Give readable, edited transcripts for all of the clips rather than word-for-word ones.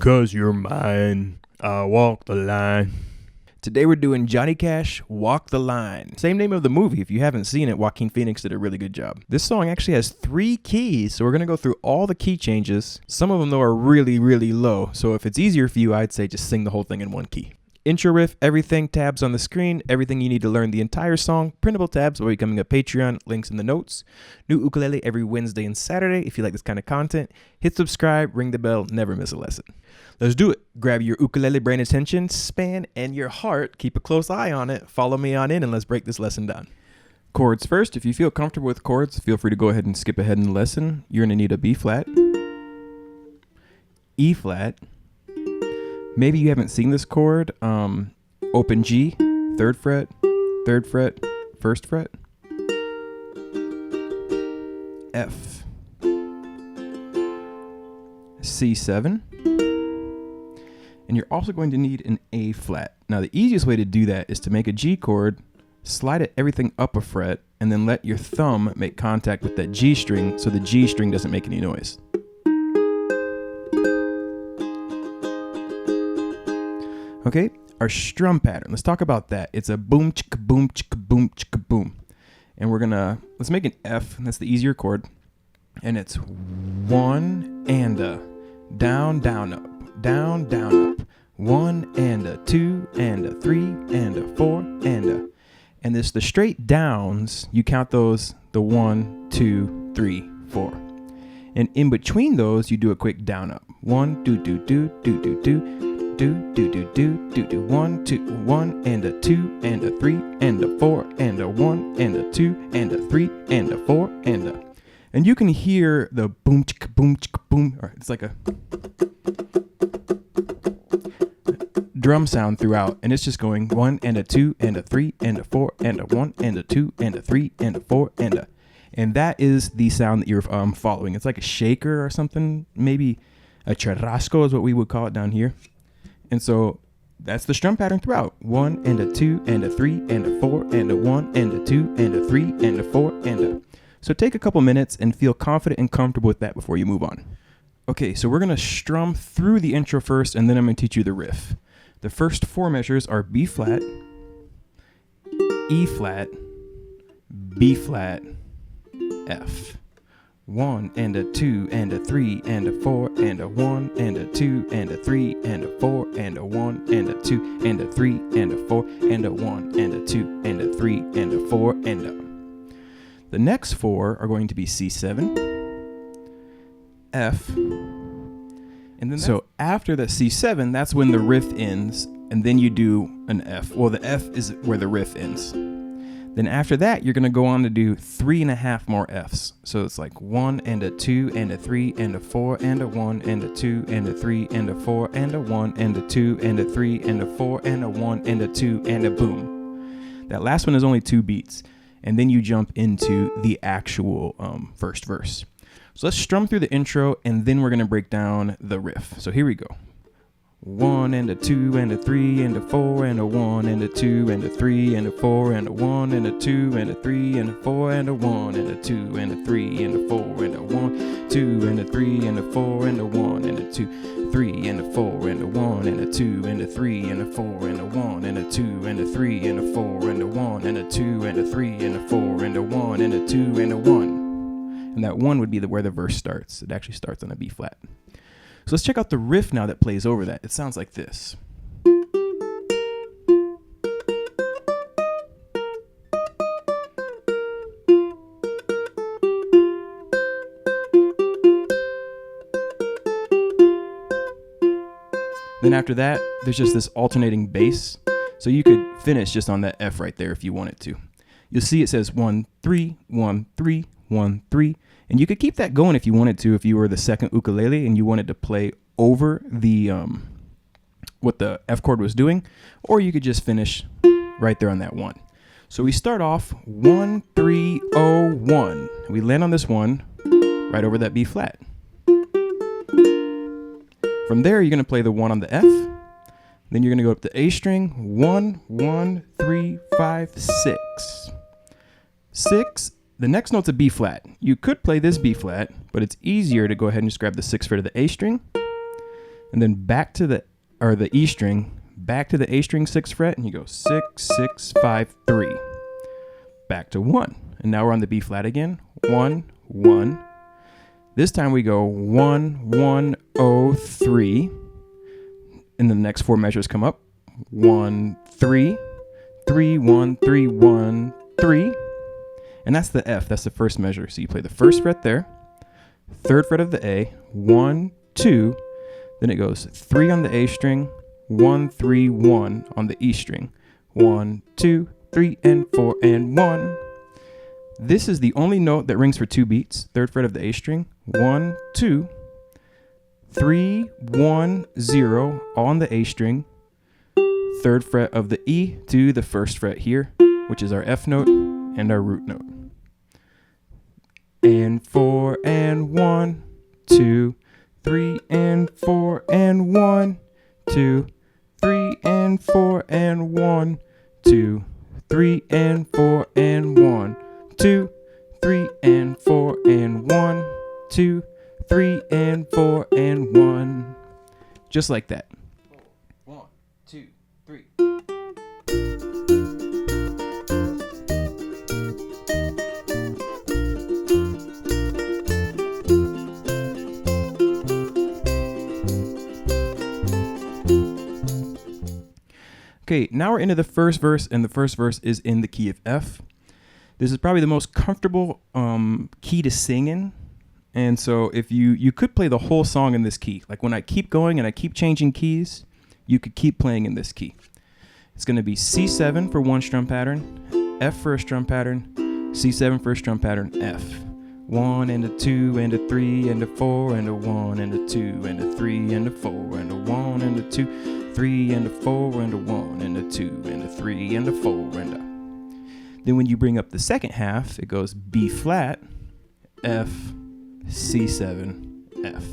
'Cause you're mine, I walk the line. Today we're doing Johnny Cash, Walk the Line. Same name of the movie. If you haven't seen it, Joaquin Phoenix did a really good job. This song actually has 3 keys, so we're going to go through all the key changes. Some of them, though, are really, really low. So if it's easier for you, I'd say just sing the whole thing in 1 key. Intro riff, everything, tabs on the screen, everything you need to learn the entire song, printable tabs while becoming a Patreon, links in the notes. New ukulele every Wednesday and Saturday if you like this kind of content. Hit subscribe, ring the bell, never miss a lesson. Let's do it. Grab your ukulele brain attention span and your heart. Keep a close eye on it. Follow me on in and let's break this lesson down. Chords first. If you feel comfortable with chords, feel free to go ahead and skip ahead in the lesson. You're going to need a B flat, E flat. Maybe you haven't seen this chord. Open G, 3rd fret, 1st fret, F, C7, and you're also going to need an A flat. Now the easiest way to do that is to make a G chord, slide it everything up a fret, and then let your thumb make contact with that G string so the G string doesn't make any noise. Okay, our strum pattern. Let's talk about that. It's a boom, chicka, boom, chicka, boom, chicka, boom. And let's make an F, and that's the easier chord. And it's 1 and a, down, down, up, down, down, up. 1 and a, 2 and a, 3 and a, 4 and a. And this, the straight downs, you count those, the 1, 2, 3, 4. And in between those, you do a quick down up. 1, do, do, do, do, do, do. Do, do, do, do, do, do, 1, 2, 1 and a 2 and a 3 and a 4 and a 1 and a 2 and a 3 and a 4 and a. And you can hear the boom, chicka, boom, or it's like a drum sound throughout, and it's just going 1 and a 2 and a 3 and a 4 and a 1 and a 2 and a 3 and a 4 and a. And that is the sound that you're following. It's like a shaker or something, maybe a churrasco is what we would call it down here. And so that's the strum pattern throughout. 1 and a 2 and a 3 and a 4 and a 1 and a 2 and a 3 and a 4 and a. So take a couple minutes and feel confident and comfortable with that before you move on. Okay, so we're going to strum through the intro first, and then I'm going to teach you the riff. The first 4 measures are B flat, E flat, B flat, F. 1 and a 2 and a 3 and a 4 and a 1 and a 2 and a 3 and a 4 and a 1 and a 2 and a 3 and a 4 and a 1 and a 2 and a 3 and a 4 and a. The next 4 are going to be C7, F, and then so after the C7, that's when the riff ends, and then you do an F. Well, the F is where the riff ends. Then after that, you're going to go on to do 3.5 more Fs. So it's like 1 and a 2 and a 3 and a 4 and a 1 and a 2 and a 3 and a 4 and a 1 and a 2 and a 3 and a 4 and a 1 and a 2 and a boom. That last one is only 2 beats. And then you jump into the actual first verse. So let's strum through the intro, and then we're going to break down the riff. So here we go. 1 and a 2 and a 3 and a 4 and a 1 and a 2 and a 3 and a 4 and a 1 and a 2 and a 3 and a 4 and a 1 and a 2 and a 3 and a 4 and a 1, 2 and a 3 and a 4 and a 1 and a 2, 3 and a 4 and a 1 and a 2 and a 3 and a 4 and a 1 and a 2 and a 3 and a 4 and a 1 and a 2 and a 3 and a 4 and a 1 and a 2 and a 1. And that 1 would be where the verse starts. It actually starts on a B flat. So let's check out the riff now that plays over that. It sounds like this. Then after that, there's just this alternating bass. So you could finish just on that F right there if you wanted to. You'll see it says 1, 3, 1, 3, 1, 3. And you could keep that going if you wanted to, if you were the second ukulele and you wanted to play over the what the F chord was doing, or you could just finish right there on that 1. So we start off 1, 3, 0, 1. We land on this 1 right over that B flat. From there, you're going to play the 1 on the F. Then you're going to go up to A string, 1, 1, 3, 5, 6. 6. The next note's a B flat. You could play this B flat, but it's easier to go ahead and just grab the 6th fret of the A string, and then back to the E string, back to the A string 6th fret, and you go 6, 6, 5, 3. Back to 1. And now we're on the B flat again. 1, 1. This time we go 1, 1, 0, 3. And the next 4 measures come up. 1, 3, 3, 1, 3, 1, 3. And that's the F. That's the first measure. So you play the 1st fret there, 3rd fret of the A, 1, 2. Then it goes 3 on the A string, 1, 3, 1 on the E string. 1, 2, 3, and 4, and 1. This is the only note that rings for 2 beats. 3rd fret of the A string. 1, 2, 3, 1, 0, all on the A string. 3rd fret of the E to the 1st fret here, which is our F note and our root note. And 4, and 1, 2, 3, and 4, and 1, 2, 3, and 4, and 1, 2, 3, and 4, and 1, 2, 3, and 4, and 1, 2, 3, and 4, and 1. Just like that. 1, 2, 3. Okay, now we're into the first verse, and the first verse is in the key of F. This is probably the most comfortable key to sing in. And so if you could play the whole song in this key. Like when I keep going and I keep changing keys, you could keep playing in this key. It's going to be C7 for 1 strum pattern, F for a strum pattern, C7 for a strum pattern, F. 1 and a 2 and a 3 and a 4 and a 1 and a 2 and a 3 and a 4 and a 1 and a 2, 3 and a 4 and a 1 and a 2 and a 3 and a 4 and a. Then when you bring up the second half, it goes B flat, F, C7, F.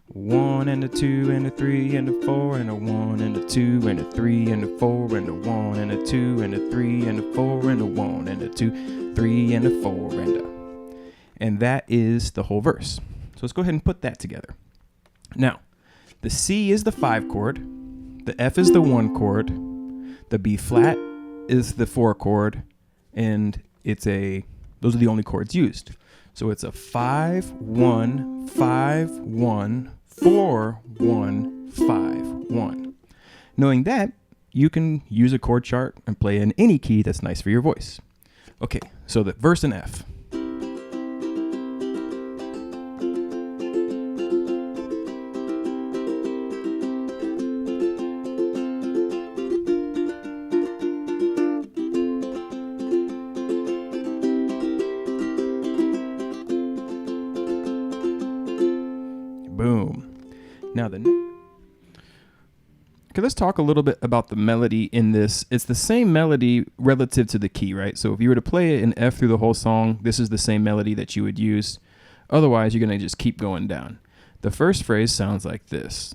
1 and a 2 and a 3 and a 4 and a 1 and a 2 and a 3 and a 4 and a 1 and a 2 and a 3 and a 4 and a 1 and a 2, 3 and a 4 and a. And that is the whole verse. So let's go ahead and put that together. Now, the C is the 5 chord, the F is the 1 chord, the B flat is the 4 chord, and those are the only chords used. So it's a 5, 1, 5, 1, 4, 1, 5, 1. Knowing that, you can use a chord chart and play in any key that's nice for your voice. Okay, so the verse in F. Boom. Now okay, let's talk a little bit about the melody in this. It's the same melody relative to the key, right? So if you were to play it in F through the whole song, this is the same melody that you would use. Otherwise, you're going to just keep going down. The first phrase sounds like this.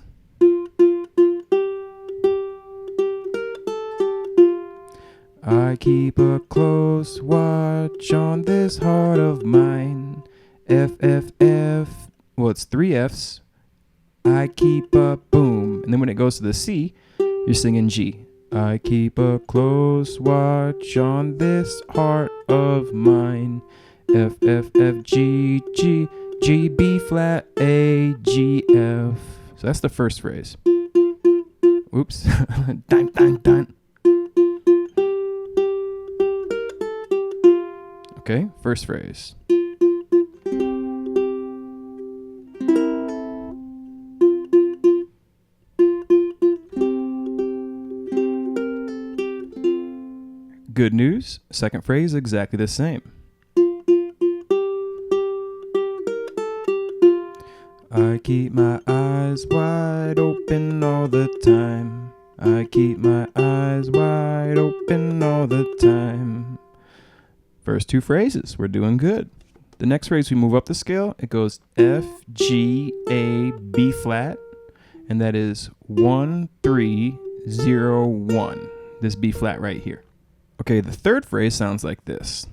I keep a close watch on this heart of mine. F, F, F. Well, it's 3 Fs. I keep a boom. And then when it goes to the C, you're singing G. I keep a close watch on this heart of mine. F, F, F, G, G, G, B flat, A, G, F. So that's the first phrase. Oops. Dun, dun, dun. Okay, first phrase. Good news, second phrase exactly the same. I keep my eyes wide open all the time. I keep my eyes wide open all the time. First 2 phrases, we're doing good. The next phrase, we move up the scale. It goes F, G, A, B flat, and that is 1, 3, 0, 1. This B flat right here. Okay, the third phrase sounds like this.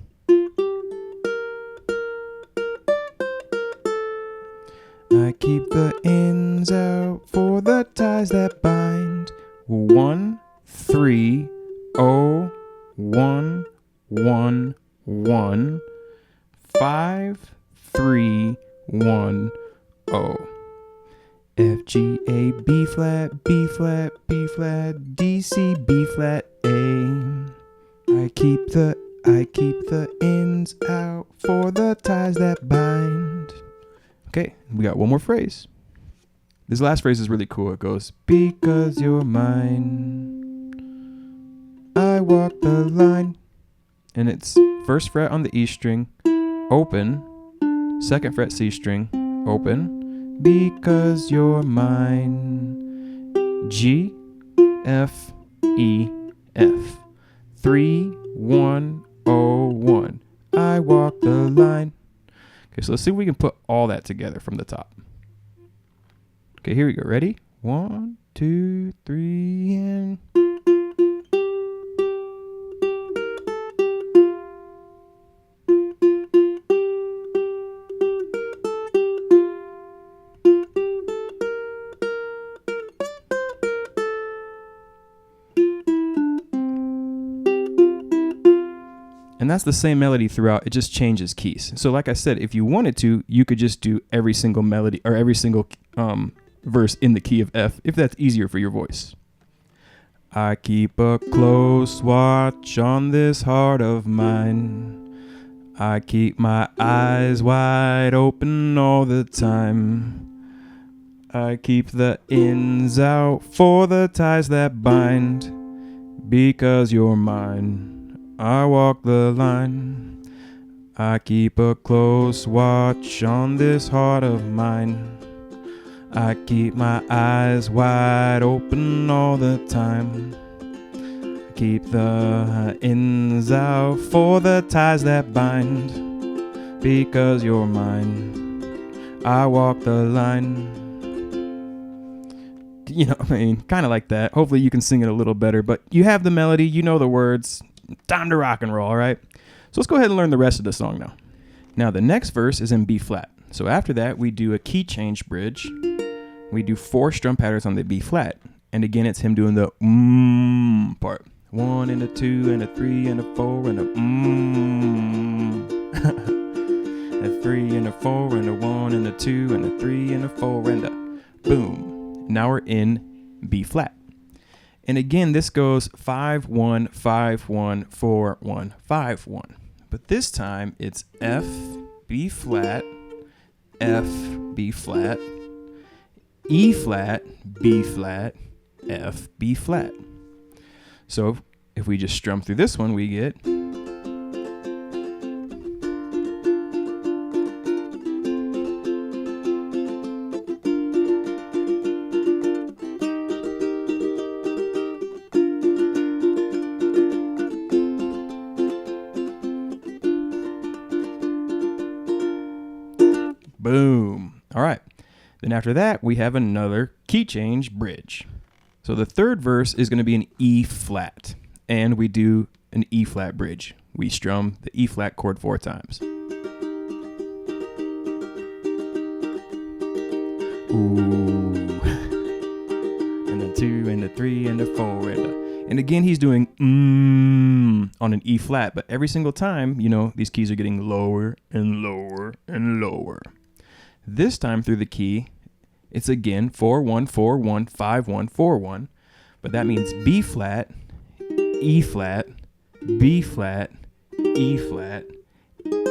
I keep the ends out for the ties that bind. 1, 3, 0, 1, 1, 1, 5, 3, 1, 0. F, G, A, B flat, B flat, B flat, D, C, B flat, A. I keep the ends out for the ties that bind. Okay, we got one more phrase. This last phrase is really cool. It goes, because you're mine, I walk the line. And it's first fret on the E string, open, second fret C string, open, because you're mine. G, F, E, F. 3, 1, 0, 1. I walk the line. Okay, so let's see if we can put all that together from the top. Okay, here we go. Ready? 1, 2, 3, and... And that's the same melody throughout. It just changes keys. So like I said, if you wanted to, you could just do every single melody or every single verse in the key of F if that's easier for your voice. I keep a close watch on this heart of mine. I keep my eyes wide open all the time. I keep the ends out for the ties that bind. Because you're mine, I walk the line. I keep a close watch on this heart of mine. I keep my eyes wide open all the time. I keep the ends out for the ties that bind. Because you're mine, I walk the line. You know, I mean, kind of like that. Hopefully you can sing it a little better, but you have the melody, you know the words. Time to rock and roll, all right? So let's go ahead and learn the rest of the song now. Now, the next verse is in B flat. So after that, we do a key change bridge. We do 4 strum patterns on the B flat. And again, it's him doing the part. 1 and a 2 and a 3 and a 4 and a a 3 and a 4 and a 1 and a 2 and a 3 and a 4 and a boom. Now we're in B flat. And again, this goes 5, 1, 5, 1, 4, 1, 5, 1. But this time it's F, B flat, F, B flat, E flat, B flat, F, B flat. So if we just strum through this one, we get... Boom. All right. Then after that, we have another key change bridge. So the third verse is going to be an E flat, and we do an E flat bridge. We strum the E flat chord 4 times. Ooh. And a 2 and a 3 and a 4 and again, he's doing on an E flat, but every single time, you know, these keys are getting lower and lower and lower. This time through the key, it's again 4, 1, 4, 1, 5, 1, 4, 1. But that means B flat, E flat, B flat, E flat,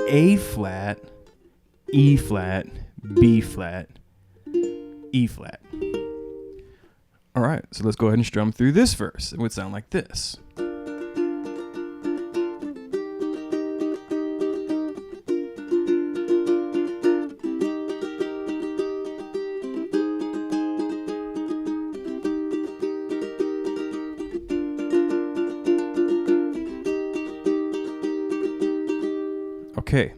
A flat, E flat, B flat, E flat. All right, so let's go ahead and strum through this verse. It would sound like this. Okay,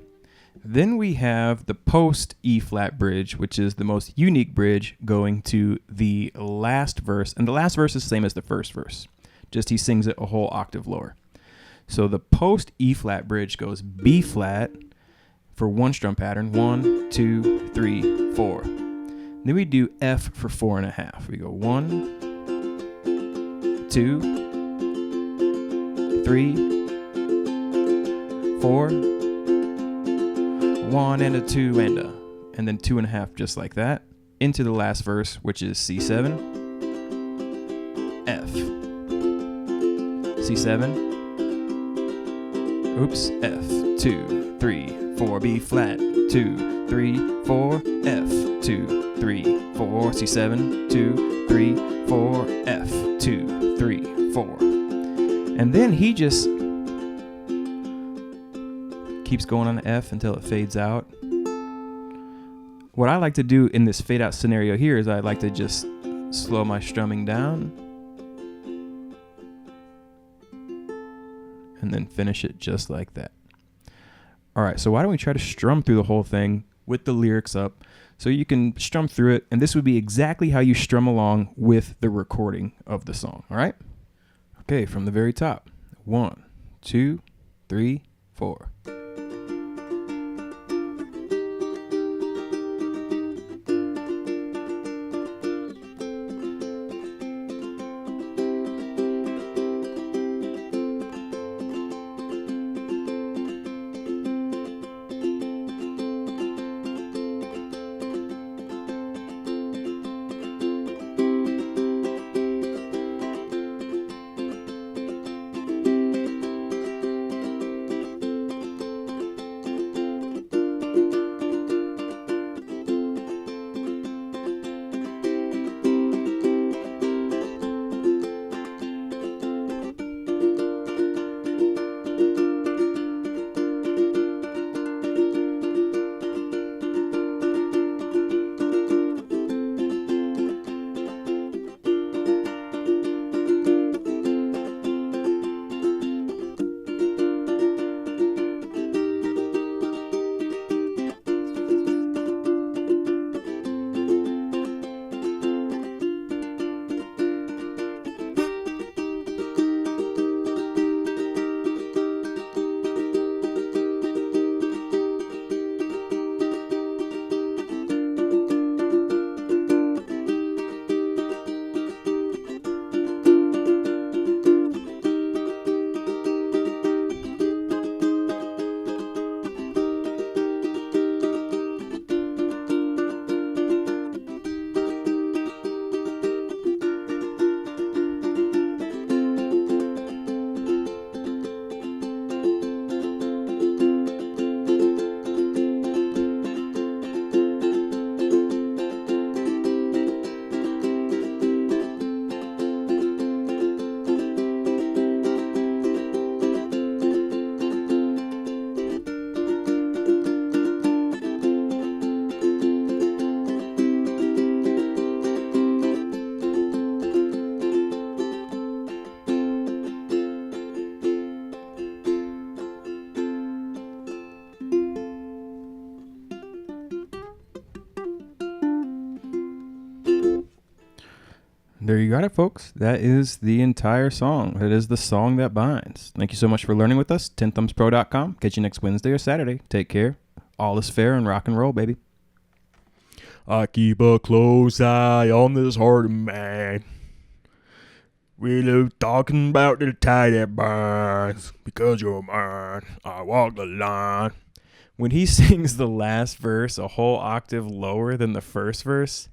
then we have the post E flat bridge, which is the most unique bridge going to the last verse. And the last verse is the same as the first verse, just he sings it a whole octave lower. So the post E flat bridge goes B flat for 1 strum pattern, 1, 2, 3, 4. Then we do F for 4.5. We go 1, 2, 3, 4, 1 and a 2 and a, and then 2.5 just like that into the last verse, which is C7, F, C7, oops, F, 2, 3, 4, B flat, 2, 3, 4, F, 2, 3, 4, C7, 2, 3, 4, F, 2, 3, 4. And then he just keeps going on the F until it fades out. What I like to do in this fade out scenario here is I like to just slow my strumming down and then finish it just like that. All right, so why don't we try to strum through the whole thing with the lyrics up so you can strum through it, and this would be exactly how you strum along with the recording of the song, all right? Okay, from the very top. 1, 2, 3, 4. There you got it, folks. That is the entire song. It is the song that binds. Thank you so much for learning with us. 10thumbspro.com. Catch you next Wednesday or Saturday. Take care. All is fair and rock and roll, baby. I keep a close eye on this heart of mine. We're talking about the tie that binds. Because you're mine, I walk the line. When he sings the last verse a whole octave lower than the first verse,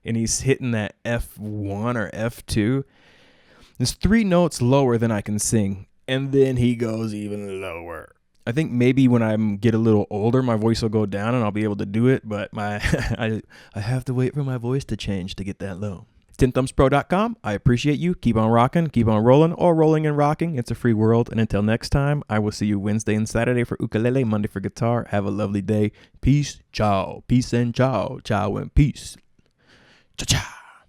and he's hitting that F1 or F2, there's 3 notes lower than I can sing, and then he goes even lower. I think maybe when I get a little older, my voice will go down and I'll be able to do it, but I have to wait for my voice to change to get that low. 10thumbspro.com. I appreciate you. Keep on rocking, keep on rolling, or rolling and rocking. It's a free world. And until next time, I will see you Wednesday and Saturday for ukulele, Monday for guitar. Have a lovely day. Peace, ciao. Peace and ciao. Ciao and peace. Cha-cha.